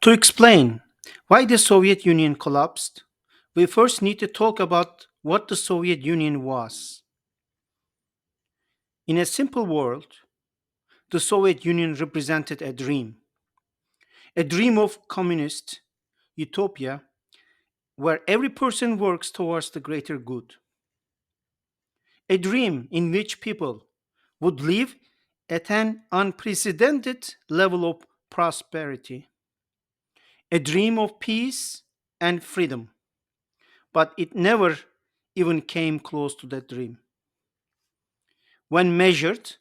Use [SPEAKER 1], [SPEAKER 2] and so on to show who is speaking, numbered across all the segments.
[SPEAKER 1] To explain why the Soviet Union collapsed, we first need to talk about what the Soviet Union was. In a simple world, the Soviet Union represented a dream of communist utopia where every person works towards the greater good, a dream in which people would live at an unprecedented level of prosperity, a dream of peace and freedom. But it never even came close to that dream. When measured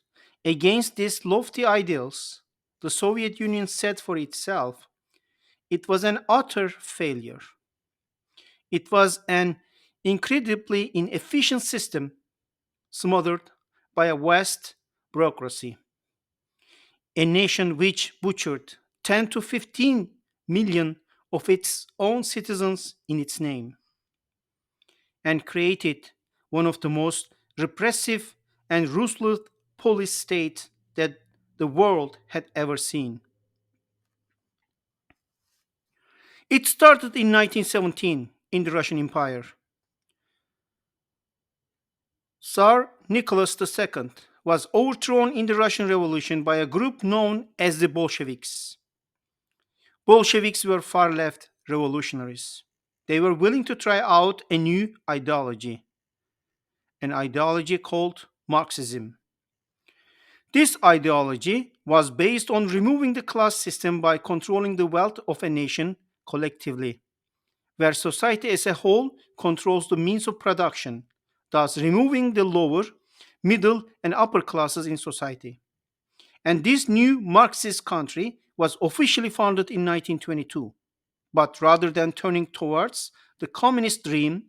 [SPEAKER 1] against these lofty ideals the Soviet Union set for itself, it was an utter failure. It was an incredibly inefficient system smothered by a vast bureaucracy, a nation which butchered 10 to 15 million of its own citizens in its name and created one of the most repressive and ruthless police states that the world had ever seen. It started in 1917 in the Russian Empire. Tsar Nicholas II was overthrown in the Russian Revolution by a group known as the Bolsheviks. Bolsheviks were far left revolutionaries. They were willing to try out a new ideology, an ideology called Marxism. This ideology was based on removing the class system by controlling the wealth of a nation collectively, where society as a whole controls the means of production, thus removing the lower, middle, and upper classes in society. And this new Marxist country was officially founded in 1922. But rather than turning towards the communist dream,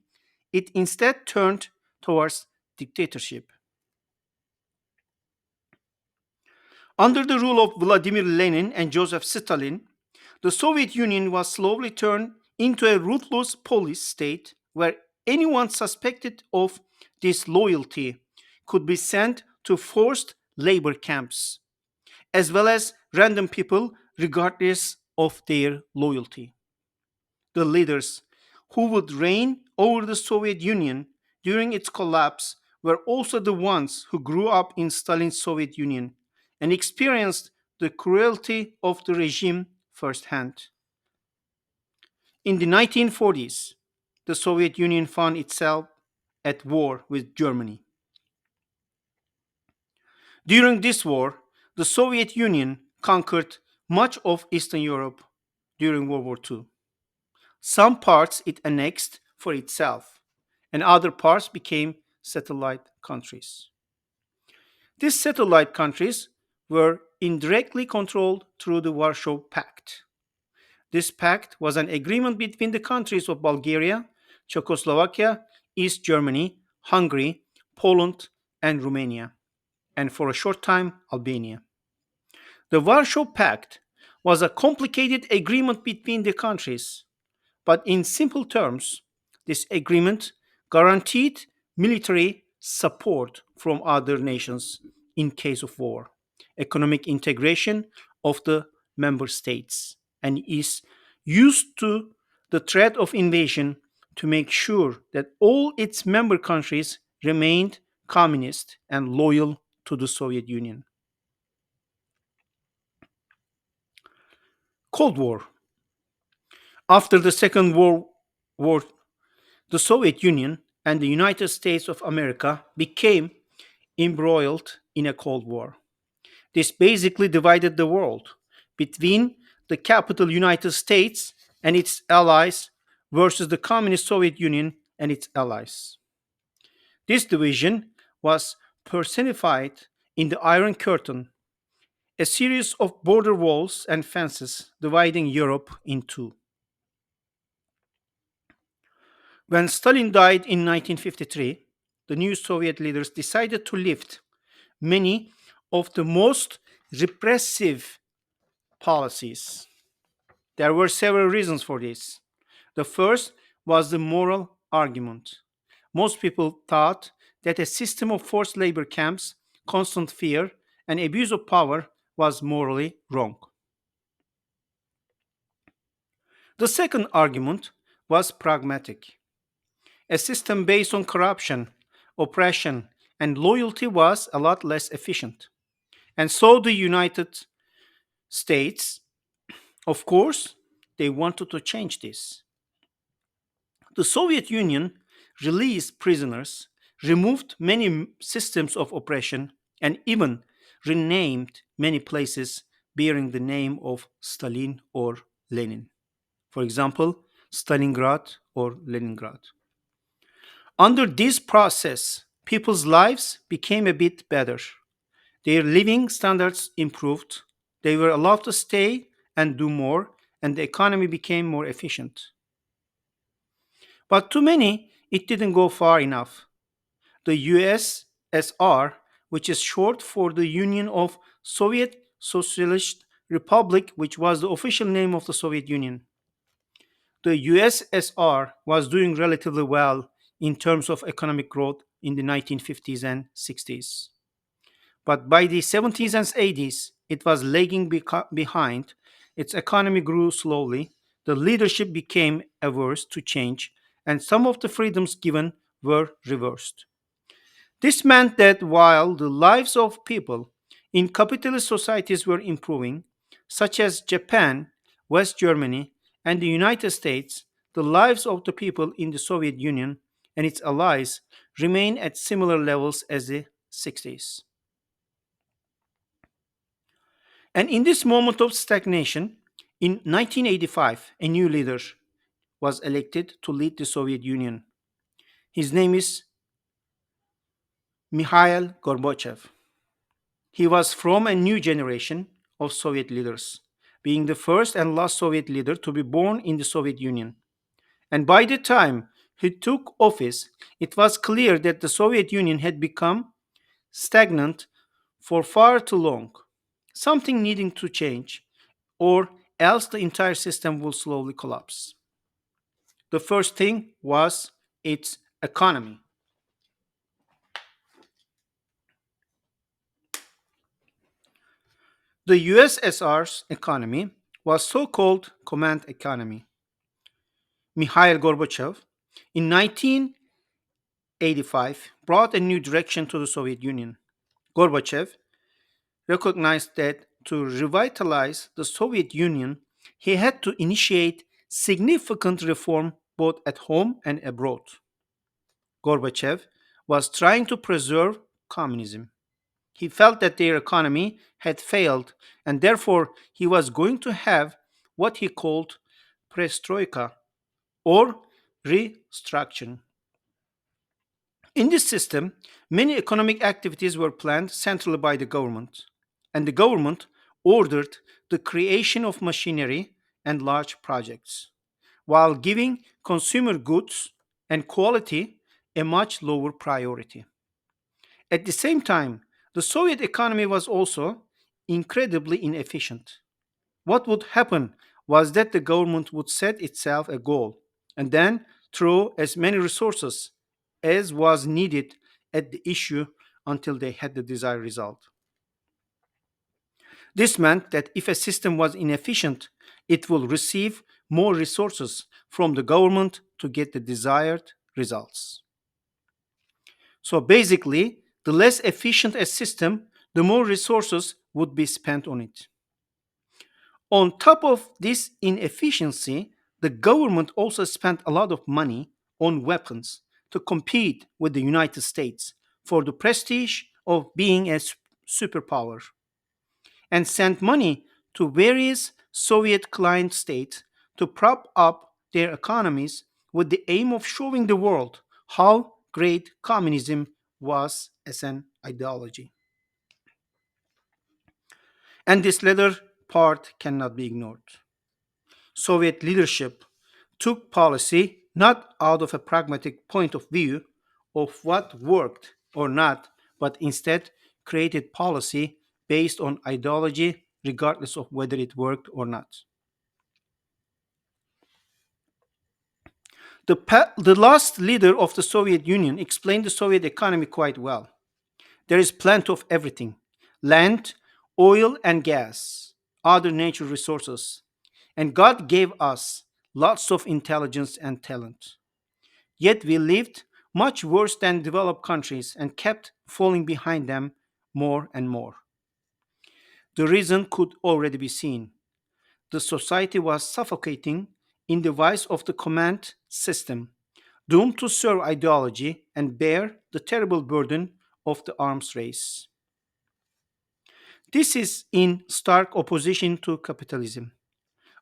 [SPEAKER 1] it instead turned towards dictatorship. Under the rule of Vladimir Lenin and Joseph Stalin, the Soviet Union was slowly turned into a ruthless police state where anyone suspected of disloyalty could be sent to forced labor camps, as well as random people regardless of their loyalty. The leaders who would reign over the Soviet Union during its collapse were also the ones who grew up in Stalin's Soviet Union and experienced the cruelty of the regime firsthand. In the 1940s, the Soviet Union found itself at war with Germany. During this war, the Soviet Union conquered much of Eastern Europe during World War II. Some parts it annexed for itself, and other parts became satellite countries. These satellite countries were indirectly controlled through the Warsaw Pact. This pact was an agreement between the countries of Bulgaria, Czechoslovakia, East Germany, Hungary, Poland, and Romania, and for a short time, Albania. The Warsaw Pact was a complicated agreement between the countries, but in simple terms, this agreement guaranteed military support from other nations in case of war, economic integration of the member states, and is used to the threat of invasion to make sure that all its member countries remained communist and loyal to the Soviet Union. Cold War. After the Second World War, the Soviet Union and the United States of America became embroiled in a Cold War. This basically divided the world between the capital United States and its allies versus the Communist Soviet Union and its allies. This division was personified in the Iron Curtain, a series of border walls and fences dividing Europe in two. When Stalin died in 1953, the new Soviet leaders decided to lift many of the most repressive policies. There were several reasons for this. The first was the moral argument. Most people thought that a system of forced labor camps, constant fear, and abuse of power was morally wrong. The second argument was pragmatic. A system based on corruption, oppression, and loyalty was a lot less efficient. And so the United States, of course, they wanted to change this. The Soviet Union released prisoners, removed many systems of oppression, and even renamed many places bearing the name of Stalin or Lenin. For example, Stalingrad or Leningrad. Under this process, people's lives became a bit better. Their living standards improved, they were allowed to stay and do more, and the economy became more efficient. But to many, it didn't go far enough. The USSR, which is short for the Union of Soviet Socialist Republic, which was the official name of the Soviet Union. The USSR was doing relatively well in terms of economic growth in the 1950s and 60s. But by the 70s and 80s, it was lagging behind. Its economy grew slowly. The leadership became averse to change, and some of the freedoms given were reversed. This meant that while the lives of people in capitalist societies were improving, such as Japan, West Germany, and the United States, the lives of the people in the Soviet Union and its allies remained at similar levels as the 60s. And in this moment of stagnation, in 1985, a new leader was elected to lead the Soviet Union. His name is Mikhail Gorbachev. He was from a new generation of Soviet leaders, being the first and last Soviet leader to be born in the Soviet Union. And by the time he took office, it was clear that the Soviet Union had become stagnant for far too long, something needing to change, or else the entire system will slowly collapse. The first thing was its economy. The USSR's economy was so called command economy. Mikhail Gorbachev in 1985 brought a new direction to the Soviet Union. Gorbachev recognized that to revitalize the Soviet Union, he had to initiate significant reform both at home and abroad. Gorbachev was trying to preserve communism. He felt that their economy had failed, and therefore he was going to have what he called perestroika or restructuring. In this system, many economic activities were planned centrally by the government, and the government ordered the creation of machinery and large projects, while giving consumer goods and quality a much lower priority. At the same time, the Soviet economy was also incredibly inefficient. What would happen was that the government would set itself a goal and then throw as many resources as was needed at the issue until they had the desired result. This meant that if a system was inefficient, it will receive more resources from the government to get the desired results. So basically, the less efficient a system, the more resources would be spent on it. On top of this inefficiency, the government also spent a lot of money on weapons to compete with the United States for the prestige of being a superpower and sent money to various Soviet client states to prop up their economies with the aim of showing the world how great communism was as an ideology. And this latter part cannot be ignored. Soviet leadership took policy not out of a pragmatic point of view of what worked or not, but instead created policy based on ideology, regardless of whether it worked or not. The last leader of the Soviet Union explained the Soviet economy quite well. There is plenty of everything: land, oil, and gas, other natural resources. And God gave us lots of intelligence and talent. Yet we lived much worse than developed countries and kept falling behind them more and more. The reason could already be seen. The society was suffocating in the vice of the command system, doomed to serve ideology and bear the terrible burden of the arms race. This is in stark opposition to capitalism.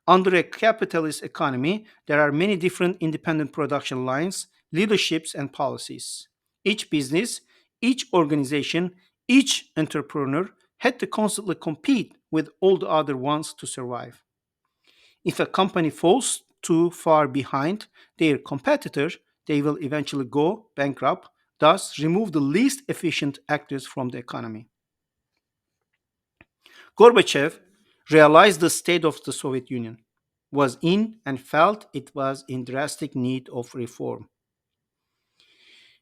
[SPEAKER 1] Under a capitalist economy, there are many different independent production lines, leaderships, and policies. Each business, each organization, each entrepreneur had to constantly compete with all the other ones to survive. If a company falls too far behind their competitor, they will eventually go bankrupt, thus, remove the least efficient actors from the economy. Gorbachev realized the state of the Soviet Union was in and felt it was in drastic need of reform.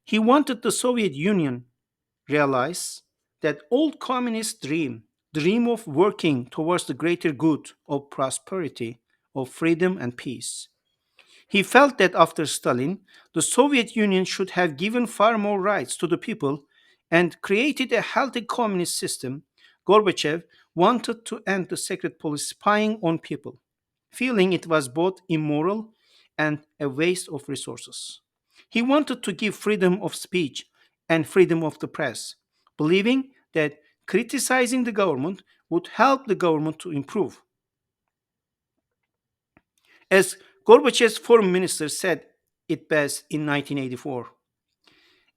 [SPEAKER 1] He wanted the Soviet Union realize that old communist dream of working towards the greater good of prosperity, of freedom and peace. He felt that after Stalin, the Soviet Union should have given far more rights to the people and created a healthy communist system. Gorbachev wanted to end the secret police spying on people, feeling it was both immoral and a waste of resources. He wanted to give freedom of speech and freedom of the press, believing that criticizing the government would help the government to improve. As Gorbachev's foreign minister said it best in 1984,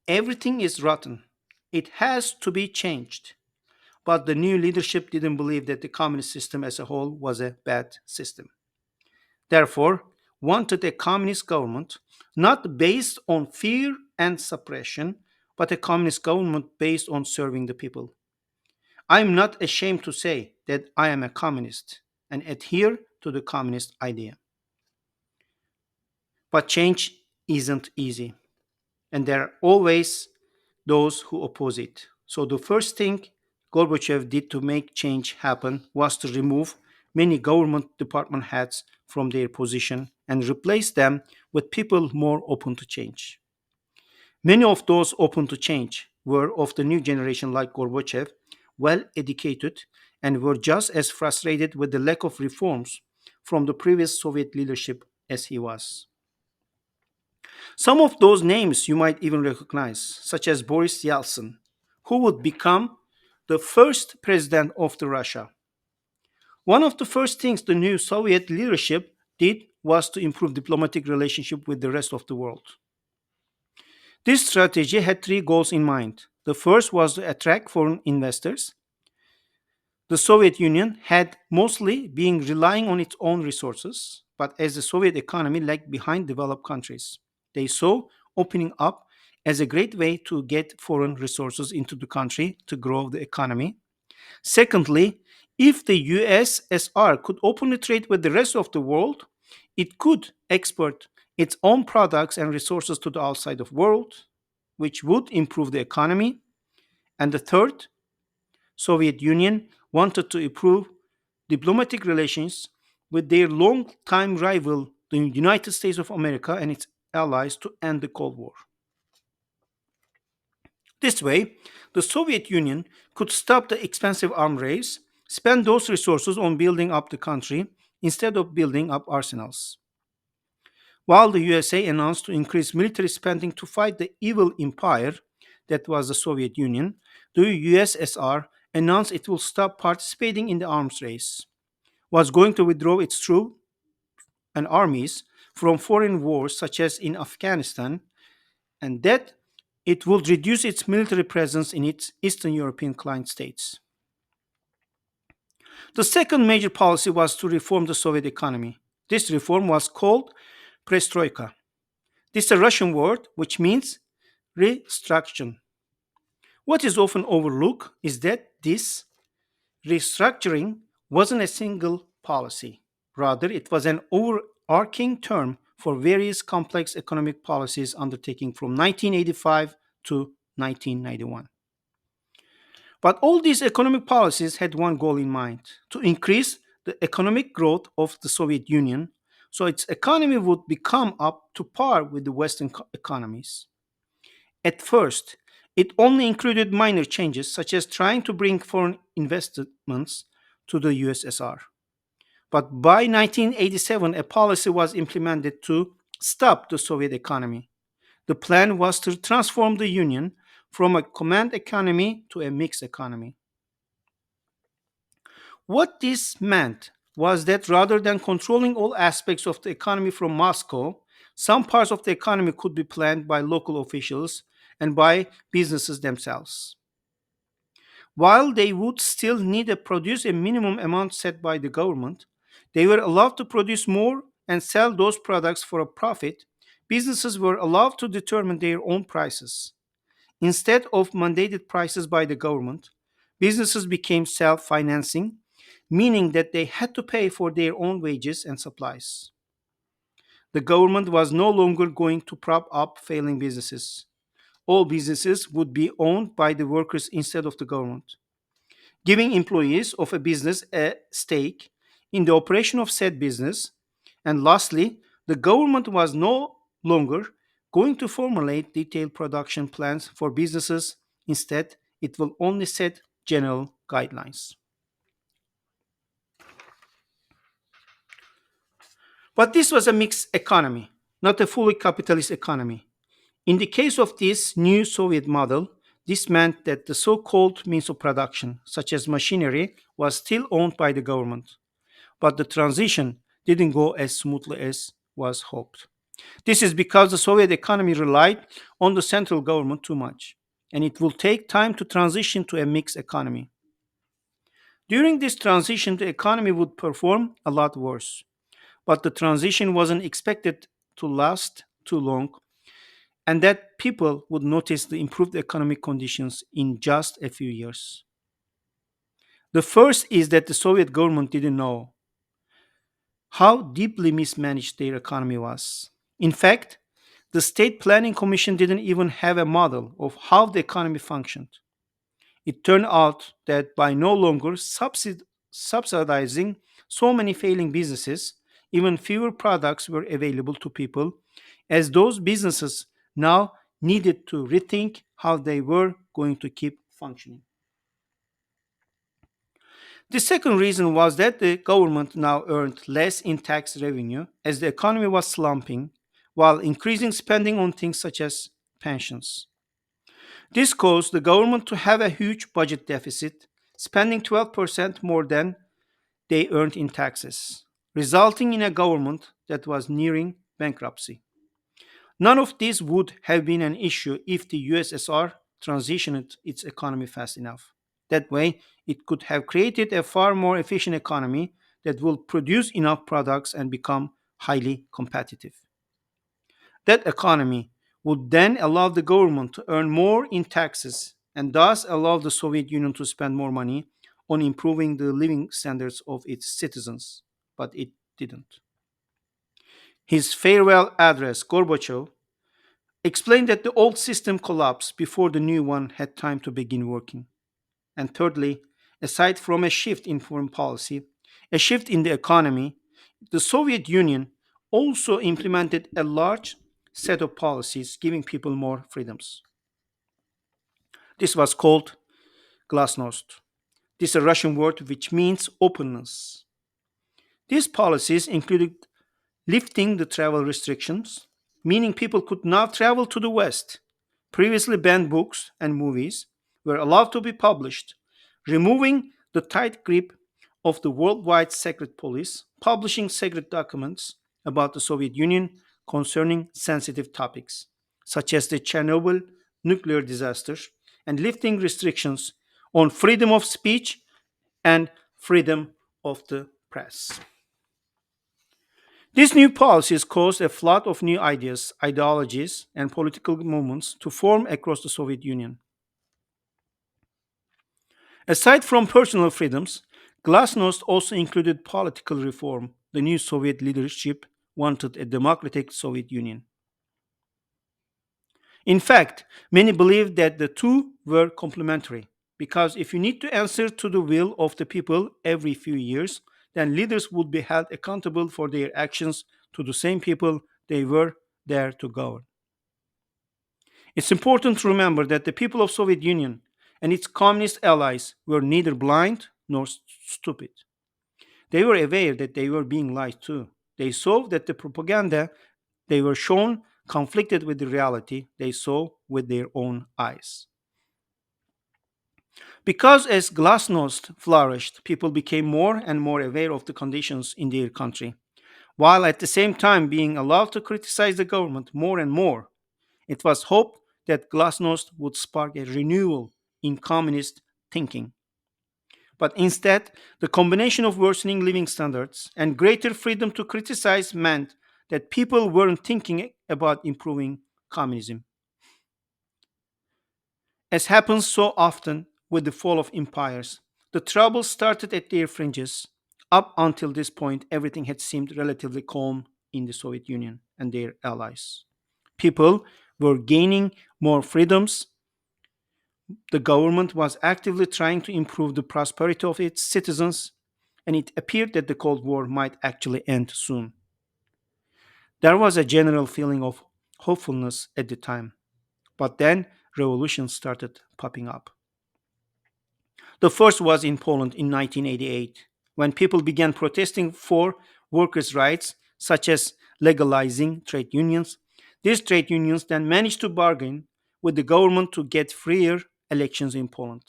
[SPEAKER 1] everything is rotten. It has to be changed. But the new leadership didn't believe that the communist system as a whole was a bad system. Therefore, wanted a communist government not based on fear and suppression, but a communist government based on serving the people. I am not ashamed to say that I am a communist and adhere to the communist idea. But change isn't easy, and there are always those who oppose it. So, the first thing Gorbachev did to make change happen was to remove many government department heads from their position and replace them with people more open to change. Many of those open to change were of the new generation, like Gorbachev, well educated, and were just as frustrated with the lack of reforms from the previous Soviet leadership as he was. Some of those names you might even recognize, such as Boris Yeltsin, who would become the first president of the Russia. One of the first things the new Soviet leadership did was to improve diplomatic relationship with the rest of the world. This strategy had three goals in mind. The first was to attract foreign investors. The Soviet Union had mostly been relying on its own resources, but as the Soviet economy lagged behind developed countries, they saw opening up as a great way to get foreign resources into the country to grow the economy. Secondly, if the USSR could openly trade with the rest of the world, it could export its own products and resources to the outside of world, which would improve the economy. And the third, Soviet Union wanted to improve diplomatic relations with their long-time rival, the United States of America and its allies, to end the Cold War. This way, the Soviet Union could stop the expensive arms race, spend those resources on building up the country instead of building up arsenals. While the USA announced to increase military spending to fight the evil empire that was the Soviet Union, the USSR announced it will stop participating in the arms race, was going to withdraw its troops and armies from foreign wars such as in Afghanistan, and that it would reduce its military presence in its Eastern European client states. The second major policy was to reform the Soviet economy. This reform was called perestroika. This is a Russian word which means restructuring. What is often overlooked is that this restructuring wasn't a single policy. Rather, it was an overarching term for various complex economic policies undertaken from 1985 to 1991. But all these economic policies had one goal in mind: to increase the economic growth of the Soviet Union so its economy would become up to par with the Western economies. At first, it only included minor changes, such as trying to bring foreign investments to the USSR. But by 1987, a policy was implemented to stop the Soviet economy. The plan was to transform the Union from a command economy to a mixed economy. What this meant was that rather than controlling all aspects of the economy from Moscow, some parts of the economy could be planned by local officials and by businesses themselves. While they would still need to produce a minimum amount set by the government, they were allowed to produce more and sell those products for a profit. Businesses were allowed to determine their own prices. Instead of mandated prices by the government, businesses became self financing, meaning that they had to pay for their own wages and supplies. The government was no longer going to prop up failing businesses. All businesses would be owned by the workers instead of the government, giving employees of a business a stake in the operation of said business. And lastly, the government was no longer going to formulate detailed production plans for businesses. Instead, it will only set general guidelines. But this was a mixed economy, not a fully capitalist economy. In the case of this new Soviet model, this meant that the so called means of production, such as machinery, was still owned by the government. But the transition didn't go as smoothly as was hoped. This is because the Soviet economy relied on the central government too much, and it will take time to transition to a mixed economy. During this transition, the economy would perform a lot worse, but the transition wasn't expected to last too long, and that people would notice the improved economic conditions in just a few years. The first is that the Soviet government didn't know how deeply mismanaged their economy was. In fact, the State Planning Commission didn't even have a model of how the economy functioned. It turned out that by no longer subsidizing so many failing businesses, even fewer products were available to people, as those businesses now needed to rethink how they were going to keep functioning. The second reason was that the government now earned less in tax revenue as the economy was slumping, while increasing spending on things such as pensions. This caused the government to have a huge budget deficit, spending 12% more than they earned in taxes, resulting in a government that was nearing bankruptcy. None of this would have been an issue if the USSR transitioned its economy fast enough. That way, it could have created a far more efficient economy that will produce enough products and become highly competitive. That economy would then allow the government to earn more in taxes and thus allow the Soviet Union to spend more money on improving the living standards of its citizens. But it didn't. His farewell address, Gorbachev, explained that the old system collapsed before the new one had time to begin working. And thirdly, aside from a shift in foreign policy, a shift in the economy, the Soviet Union also implemented a large set of policies giving people more freedoms. This was called Glasnost. This is a Russian word which means openness. These policies included lifting the travel restrictions, meaning people could now travel to the West. Previously banned books and movies were allowed to be published, removing the tight grip of the worldwide secret police, publishing secret documents about the Soviet Union concerning sensitive topics, such as the Chernobyl nuclear disaster, and lifting restrictions on freedom of speech and freedom of the press. These new policies caused a flood of new ideas, ideologies, and political movements to form across the Soviet Union. Aside from personal freedoms, Glasnost also included political reform. The new Soviet leadership wanted a democratic Soviet Union. In fact, many believed that the two were complementary because if you need to answer to the will of the people every few years, then leaders would be held accountable for their actions to the same people they were there to govern. It's important to remember that the people of Soviet Union and its communist allies were neither blind nor stupid. They were aware that they were being lied to. They saw that the propaganda they were shown conflicted with the reality they saw with their own eyes. Because as Glasnost flourished, people became more and more aware of the conditions in their country, while at the same time being allowed to criticize the government more and more. It was hoped that Glasnost would spark a renewal in communist thinking. But instead, the combination of worsening living standards and greater freedom to criticize meant that people weren't thinking about improving communism. As happens so often with the fall of empires, the trouble started at their fringes. Up until this point, everything had seemed relatively calm in the Soviet Union and their allies. People were gaining more freedoms. The government was actively trying to improve the prosperity of its citizens, and it appeared that the Cold War might actually end soon. There was a general feeling of hopefulness at the time, but then revolutions started popping up. The first was in Poland in 1988, when people began protesting for workers' rights, such as legalizing trade unions. These trade unions then managed to bargain with the government to get freer elections in Poland.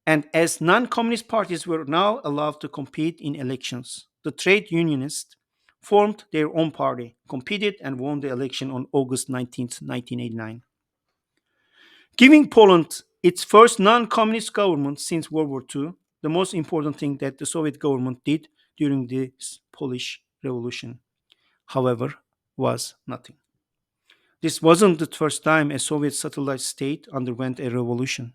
[SPEAKER 1] And as non communist parties were now allowed to compete in elections, the trade unionists formed their own party, competed, and won the election on August 19th, 1989, giving Poland its first non communist government since World War II. The most important thing that the Soviet government did during this Polish Revolution, however, was nothing. This wasn't the first time a Soviet satellite state underwent a revolution.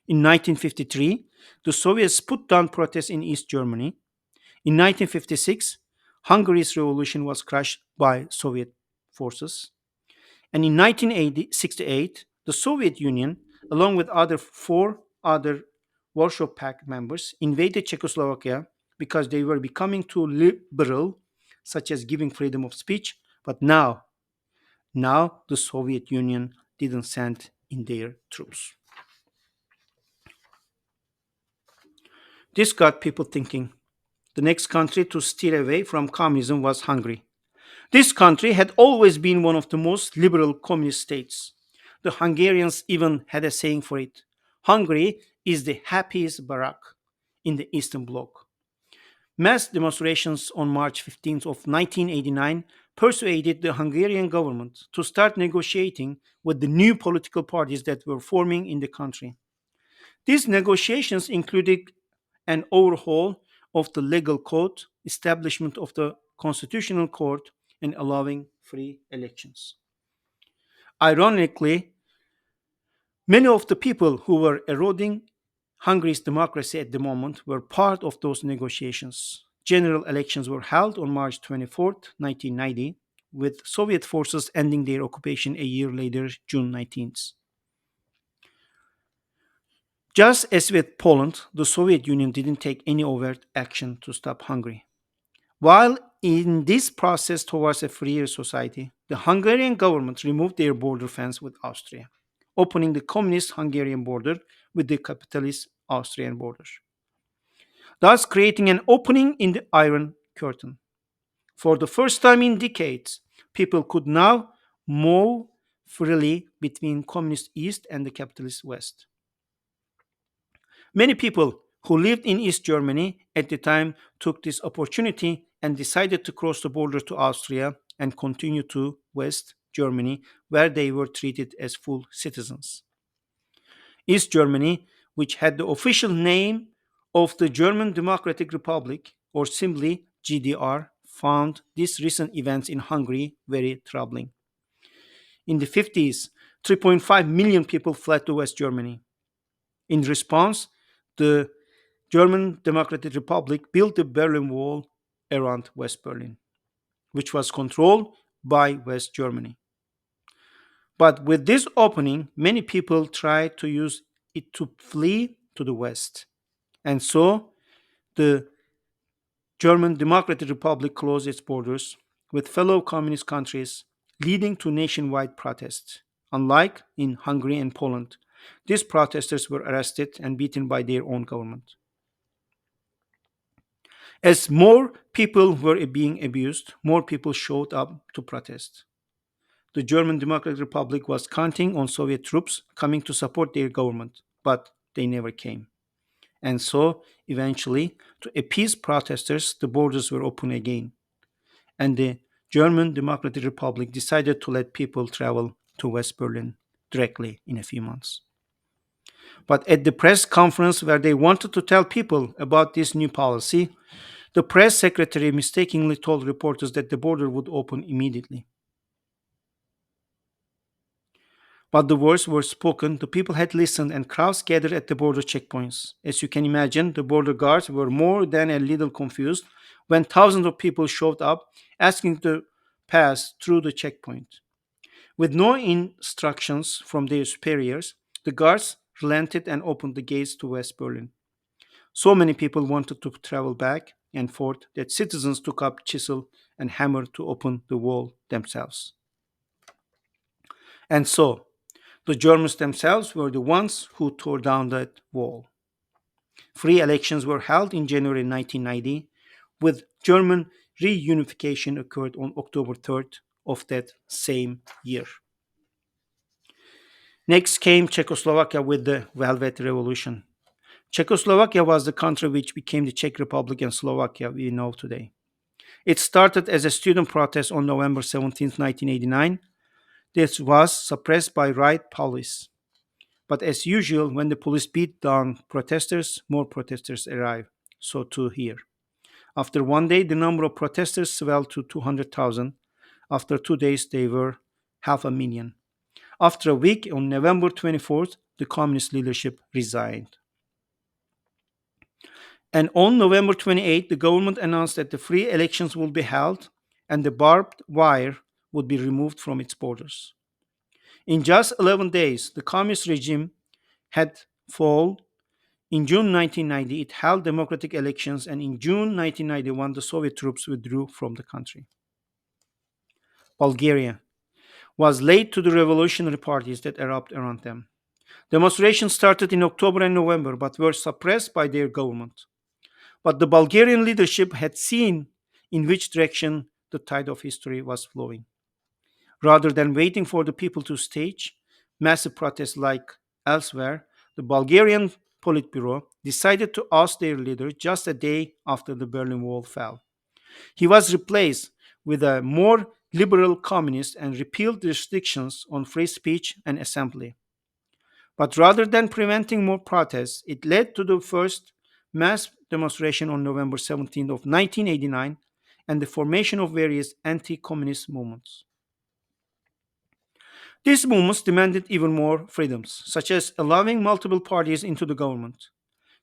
[SPEAKER 1] In 1953, the Soviets put down protests in East Germany. In 1956, Hungary's revolution was crushed by Soviet forces. And in 1968, the Soviet Union, along with four other Warsaw Pact members, invaded Czechoslovakia because they were becoming too liberal, such as giving freedom of speech. But now the Soviet Union didn't send in their troops. This got people thinking. The next country to steer away from communism was Hungary. This country had always been one of the most liberal communist states. The Hungarians even had a saying for it: Hungary is the happiest Barak in the Eastern Bloc. Mass demonstrations on March 15th of 1989 persuaded the Hungarian government to start negotiating with the new political parties that were forming in the country. These negotiations included an overhaul of the legal code, establishment of the constitutional court, and allowing free elections. Ironically, many of the people who were eroding Hungary's democracy at the moment were part of those negotiations. General elections were held on March 24th, 1990, with Soviet forces ending their occupation a year later, June 19th. Just as with Poland, the Soviet Union didn't take any overt action to stop Hungary. While in this process towards a freer society, the Hungarian government removed their border fence with Austria, opening the communist Hungarian border with the capitalist Austrian border, thus creating an opening in the Iron Curtain. For the first time in decades, people could now move freely between communist East and the capitalist West. Many people who lived in East Germany at the time took this opportunity and decided to cross the border to Austria and continue to West Germany, where they were treated as full citizens. East Germany, which had the official name of the German Democratic Republic, or simply GDR, found these recent events in Hungary very troubling. In the 50s, 3.5 million people fled to West Germany. In response, the German Democratic Republic built the Berlin Wall around West Berlin, which was controlled by West Germany. But with this opening, many people tried to use it to flee to the West. And so the German Democratic Republic closed its borders with fellow communist countries, leading to nationwide protests. Unlike in Hungary and Poland, these protesters were arrested and beaten by their own government. As more people were being abused, more people showed up to protest. The German Democratic Republic was counting on Soviet troops coming to support their government, but they never came. And so, eventually, to appease protesters, the borders were open again, and the German Democratic Republic decided to let people travel to West Berlin directly in a few months. But at the press conference where they wanted to tell people about this new policy, the press secretary mistakenly told reporters that the border would open immediately. But the words were spoken, the people had listened, and crowds gathered at the border checkpoints. As you can imagine, the border guards were more than a little confused when thousands of people showed up asking to pass through the checkpoint. With no instructions from their superiors, the guards relented and opened the gates to West Berlin. So many people wanted to travel back and forth that citizens took up chisel and hammer to open the wall themselves. And so, the Germans themselves were the ones who tore down that wall. Free elections were held in January 1990, with German reunification occurred on October 3rd of that same year. Next came Czechoslovakia with the Velvet Revolution. Czechoslovakia was the country which became the Czech Republic and Slovakia we know today. It started as a student protest on November 17, 1989. This was suppressed by riot police. But as usual, when the police beat down protesters, more protesters arrived. So too here. After one day, the number of protesters swelled to 200,000. After 2 days, they were half a million. After a week, on November 24th, the communist leadership resigned. And on November 28th, the government announced that the free elections would be held and the barbed wire would be removed from its borders. In just 11 days, the communist regime had fallen. In June 1990, it held democratic elections, and in June 1991, the Soviet troops withdrew from the country. Bulgaria was late to the revolutionary parties that erupted around them. Demonstrations started in October and November, but were suppressed by their government. But the Bulgarian leadership had seen in which direction the tide of history was flowing. Rather than waiting for the people to stage massive protests like elsewhere, the Bulgarian Politburo decided to oust their leader just a day after the Berlin Wall fell. He was replaced with a more liberal communist and repealed the restrictions on free speech and assembly. But rather than preventing more protests, it led to the first mass demonstration on November 17th of 1989 and the formation of various anti-communist movements. These movements demanded even more freedoms, such as allowing multiple parties into the government.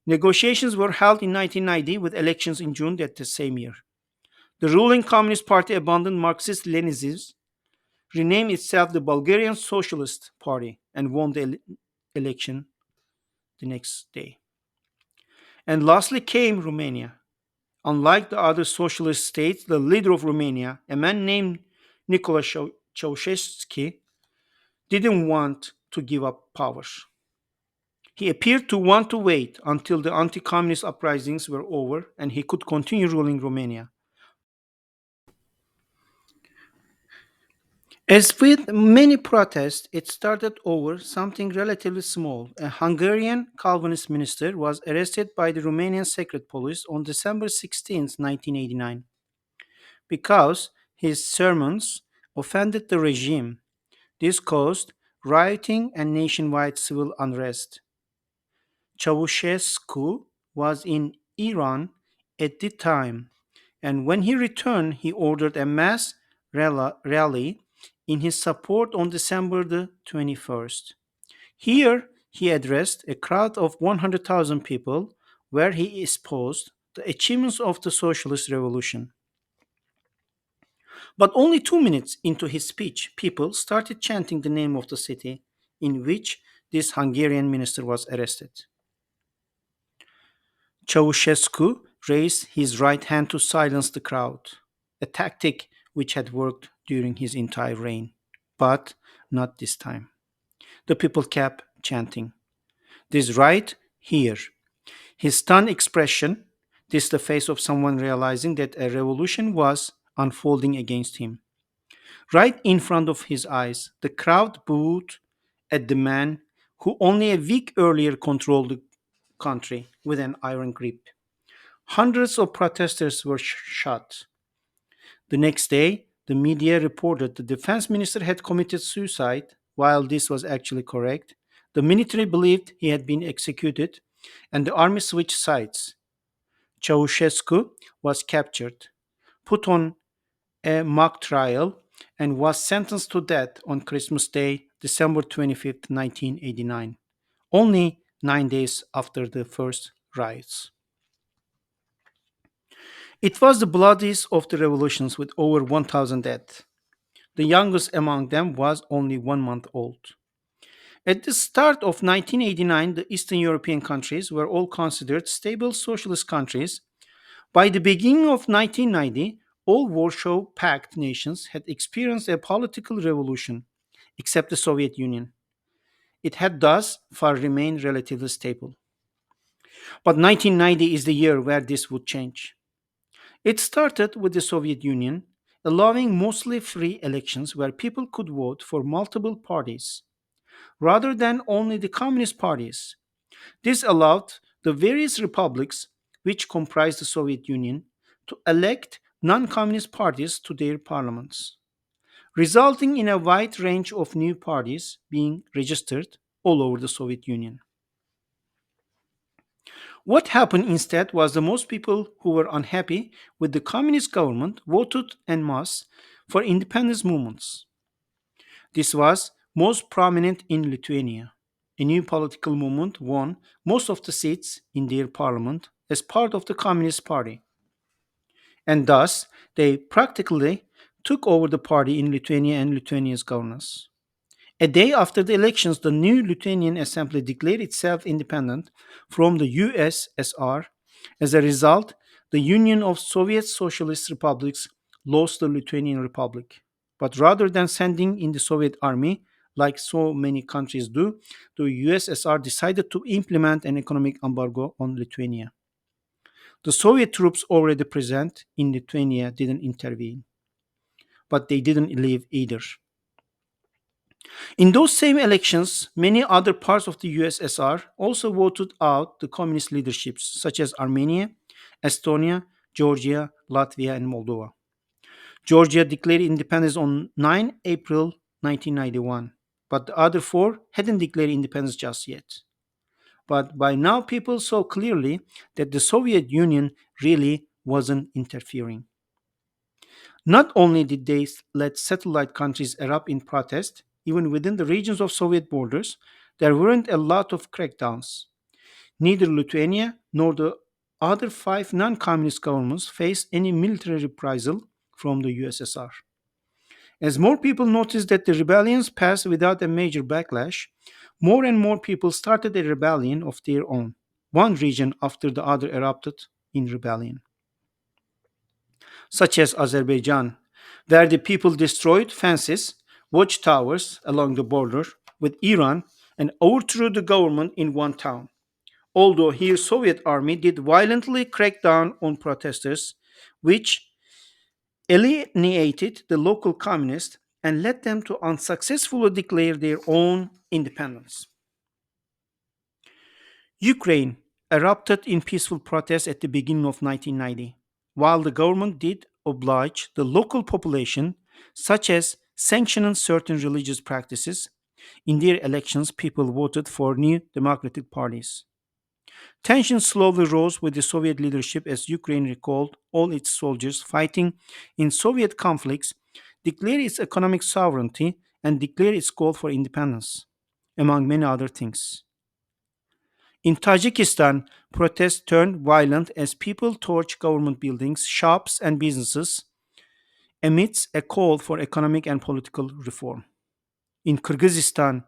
[SPEAKER 1] Negotiations were held in 1990 with elections in June that the same year. The ruling Communist Party abandoned Marxist Leninism, renamed itself the Bulgarian Socialist Party, and won the election the next day. And lastly came Romania. Unlike the other socialist states, the leader of Romania, a man named Nicolae Ceausescu, didn't want to give up power. He appeared to want to wait until the anti communist uprisings were over and he could continue ruling Romania. As with many protests, it started over something relatively small. A Hungarian Calvinist minister was arrested by the Romanian secret police on December 16, 1989, because his sermons offended the regime. This caused rioting and nationwide civil unrest. Ceausescu was in Iran at the time, and when he returned, he ordered a mass rally in his support on December the 21st. Here, he addressed a crowd of 100,000 people where he espoused the achievements of the socialist revolution. But only 2 minutes into his speech, people started chanting the name of the city in which this Hungarian minister was arrested. Ceausescu raised his right hand to silence the crowd, a tactic which had worked during his entire reign. But not this time. The people kept chanting, "This right here." His stunned expression, this the face of someone realizing that a revolution was unfolding against him. Right in front of his eyes, the crowd booed at the man who only a week earlier controlled the country with an iron grip. Hundreds of protesters were shot. The next day, the media reported the defense minister had committed suicide, while this was actually correct. The military believed he had been executed, and the army switched sides. Ceausescu was captured, put on a mock trial, and was sentenced to death on Christmas Day, December 25th, 1989, only 9 days after the first riots. It was the bloodiest of the revolutions with over 1,000 deaths. The youngest among them was only 1 month old. At the start of 1989, the Eastern European countries were all considered stable socialist countries. By the beginning of 1990, all Warsaw Pact nations had experienced a political revolution, except the Soviet Union. It had thus far remained relatively stable. But 1990 is the year where this would change. It started with the Soviet Union, allowing mostly free elections where people could vote for multiple parties, rather than only the communist parties. This allowed the various republics, which comprised the Soviet Union, to elect non communist parties to their parliaments, resulting in a wide range of new parties being registered all over the Soviet Union. What happened instead was the most people who were unhappy with the communist government voted en masse for independence movements. This was most prominent in Lithuania. A new political movement won most of the seats in their parliament as part of the Communist Party, and thus they practically took over the party in Lithuania and Lithuania's governance. A day after the elections, the new Lithuanian Assembly declared itself independent from the USSR. As a result, the Union of Soviet Socialist Republics lost the Lithuanian Republic. But rather than sending in the Soviet army, like so many countries do, the USSR decided to implement an economic embargo on Lithuania. The Soviet troops already present in Lithuania didn't intervene, but they didn't leave either. In those same elections, many other parts of the USSR also voted out the communist leaderships, such as Armenia, Estonia, Georgia, Latvia, and Moldova. Georgia declared independence on 9 April 1991, but the other four hadn't declared independence just yet. But by now, people saw clearly that the Soviet Union really wasn't interfering. Not only did they let satellite countries erupt in protest, even within the regions of Soviet borders, there weren't a lot of crackdowns. Neither Lithuania nor the other five non communist governments faced any military reprisal from the USSR. As more people noticed that the rebellions passed without a major backlash, more and more people started a rebellion of their own. One region after the other erupted in rebellion, such as Azerbaijan, where the people destroyed fences, watchtowers along the border with Iran, and overthrew the government in one town. Although here Soviet army did violently crack down on protesters, which alienated the local communists and led them to unsuccessfully declare their own independence. Ukraine erupted in peaceful protest at the beginning of 1990, while the government did oblige the local population, such as sanctioning certain religious practices. In their elections, people voted for new democratic parties. Tensions slowly rose with the Soviet leadership as Ukraine recalled all its soldiers fighting in Soviet conflicts, declared its economic sovereignty, and declared its goal for independence, among many other things. In Tajikistan, protests turned violent as people torched government buildings, shops, and businesses amidst a call for economic and political reform. In Kyrgyzstan,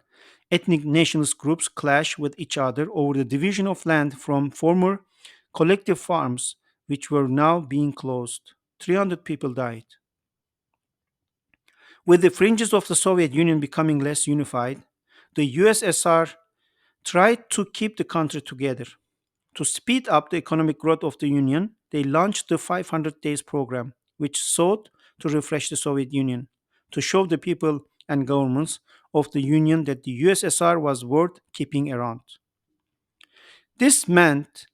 [SPEAKER 1] ethnic nationalist groups clashed with each other over the division of land from former collective farms, which were now being closed. 300 people died. With the fringes of the Soviet Union becoming less unified, the USSR tried to keep the country together. To speed up the economic growth of the Union, they launched the 500 Days program, which sought to refresh the Soviet Union, to show the people and governments of the Union that the USSR was worth keeping around. This meant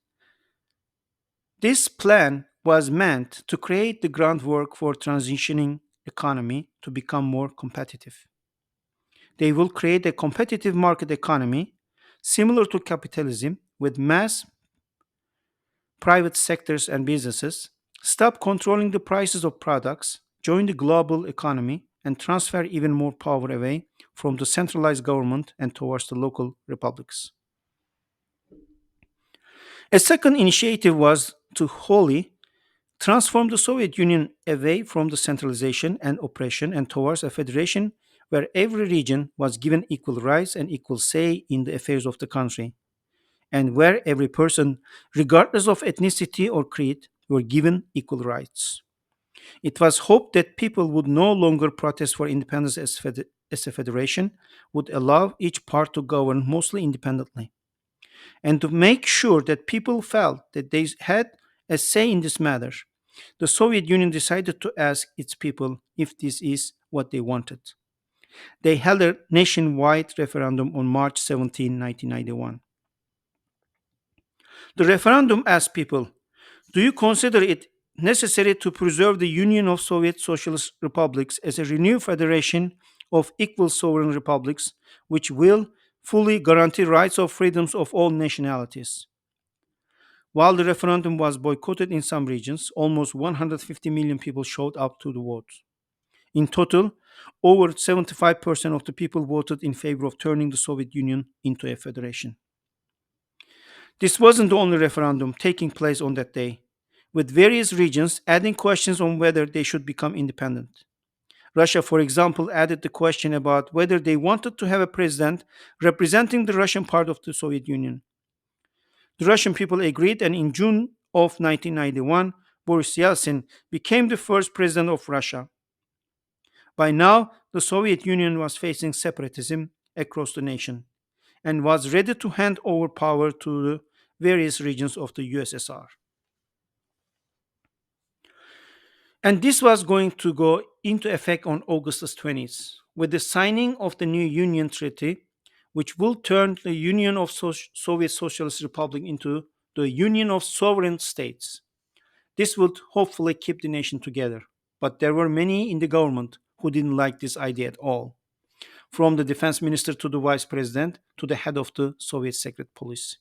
[SPEAKER 1] This plan was meant to create the groundwork for transitioning economy to become more competitive. They will create a competitive market economy similar to capitalism with mass private sectors and businesses, stop controlling the prices of products, join the global economy, and transfer even more power away from the centralized government and towards the local republics. A second initiative was to wholly transform the Soviet Union away from the centralization and oppression and towards a federation where every region was given equal rights and equal say in the affairs of the country, and where every person, regardless of ethnicity or creed, were given equal rights. It was hoped that people would no longer protest for independence as a federation, would allow each part to govern mostly independently. And to make sure that people felt that they had a say in this matter, the Soviet Union decided to ask its people if this is what they wanted. They held a nationwide referendum on March 17, 1991. The referendum asked people, do you consider it necessary to preserve the Union of Soviet Socialist Republics as a renewed federation of equal sovereign republics which will fully guarantee rights of freedoms of all nationalities? While the referendum was boycotted in some regions, almost 150 million people showed up to the vote. In total, over 75% of the people voted in favor of turning the Soviet Union into a federation. This wasn't the only referendum taking place on that day, with various regions adding questions on whether they should become independent. Russia, for example, added the question about whether they wanted to have a president representing the Russian part of the Soviet Union. The Russian people agreed, and in June of 1991, Boris Yeltsin became the first president of Russia. By now, the Soviet Union was facing separatism across the nation and was ready to hand over power to the various regions of the USSR. And this was going to go into effect on August 20th with the signing of the new Union Treaty, which will turn the Union of Soviet Socialist Republic into the Union of Sovereign States. This would hopefully keep the nation together. But there were many in the government who didn't like this idea at all, from the defense minister to the vice president to the head of the Soviet secret police.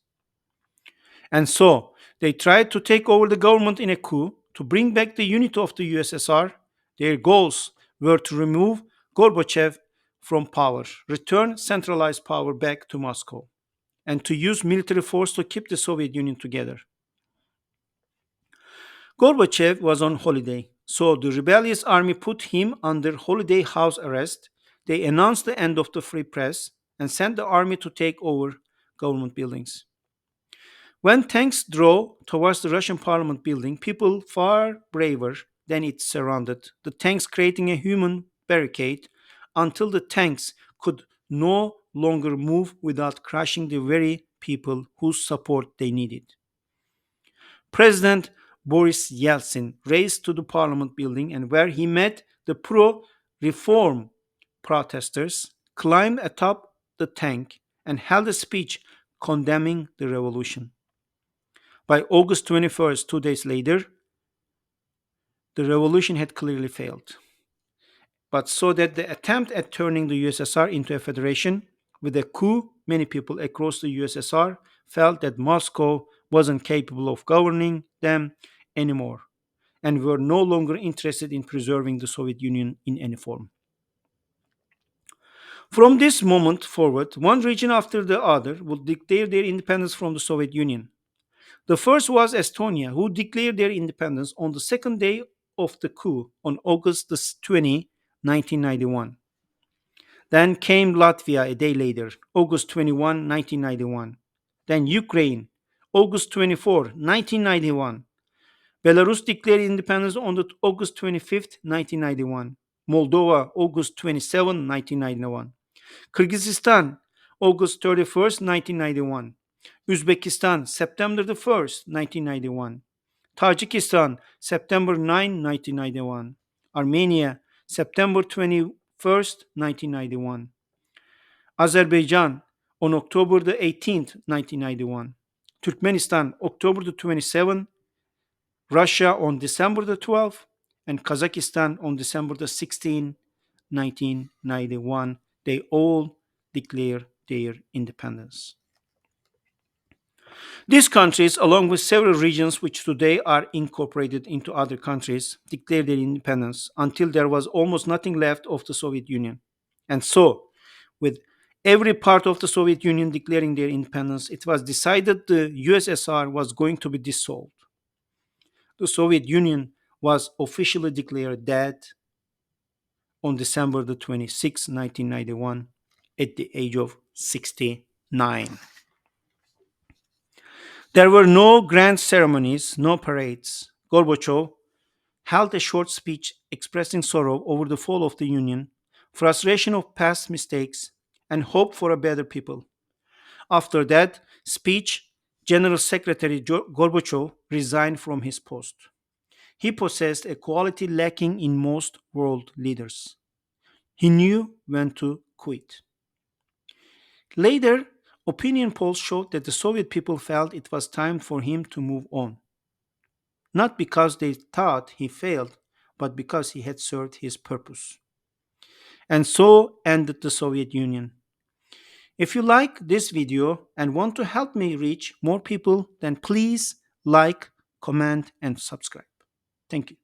[SPEAKER 1] And so they tried to take over the government in a coup to bring back the unity of the USSR. Their goals were to remove Gorbachev from power, return centralized power back to Moscow, and to use military force to keep the Soviet Union together. Gorbachev was on holiday, so the rebellious army put him under holiday house arrest. They announced the end of the free press and sent the army to take over government buildings. When tanks drove towards the Russian parliament building, people far braver than it surrounded the tanks, creating a human barricade until the tanks could no longer move without crushing the very people whose support they needed. President Boris Yeltsin raced to the parliament building and where he met the pro-reform protesters, climbed atop the tank and held a speech condemning the revolution. By August 21st, 2 days later, the revolution had clearly failed. But so that the attempt at turning the USSR into a federation with a coup, many people across the USSR felt that Moscow wasn't capable of governing them anymore and were no longer interested in preserving the Soviet Union in any form. From this moment forward, one region after the other would declare their independence from the Soviet Union. The first was Estonia, who declared their independence on the second day of the coup on August 20, 1991. Then came Latvia a day later, August 21, 1991. Then Ukraine, August 24, 1991. Belarus declared independence on the August 25th, 1991. Moldova, August 27, 1991. Kyrgyzstan, August 31st, 1991. Uzbekistan, September the 1st, 1991. Tajikistan, September 9, 1991. Armenia, September 21st, 1991. Azerbaijan, on October the 18th, 1991. Turkmenistan, October the 27th. Russia on December the 12th. And Kazakhstan on December the 16th, 1991. They all declare their independence. These countries, along with several regions which today are incorporated into other countries, declared their independence until there was almost nothing left of the Soviet Union. And so, with every part of the Soviet Union declaring their independence, it was decided the USSR was going to be dissolved. The Soviet Union was officially declared dead on December the 26th, 1991, at the age of 69. There were no grand ceremonies, no parades. Gorbachev held a short speech expressing sorrow over the fall of the Union, frustration of past mistakes, and hope for a better people. After that speech, General Secretary Gorbachev resigned from his post. He possessed a quality lacking in most world leaders. He knew when to quit. Later, opinion polls showed that the Soviet people felt it was time for him to move on. Not because they thought he failed, but because he had served his purpose. And so ended the Soviet Union. If you like this video and want to help me reach more people, then please like, comment, and subscribe. Thank you.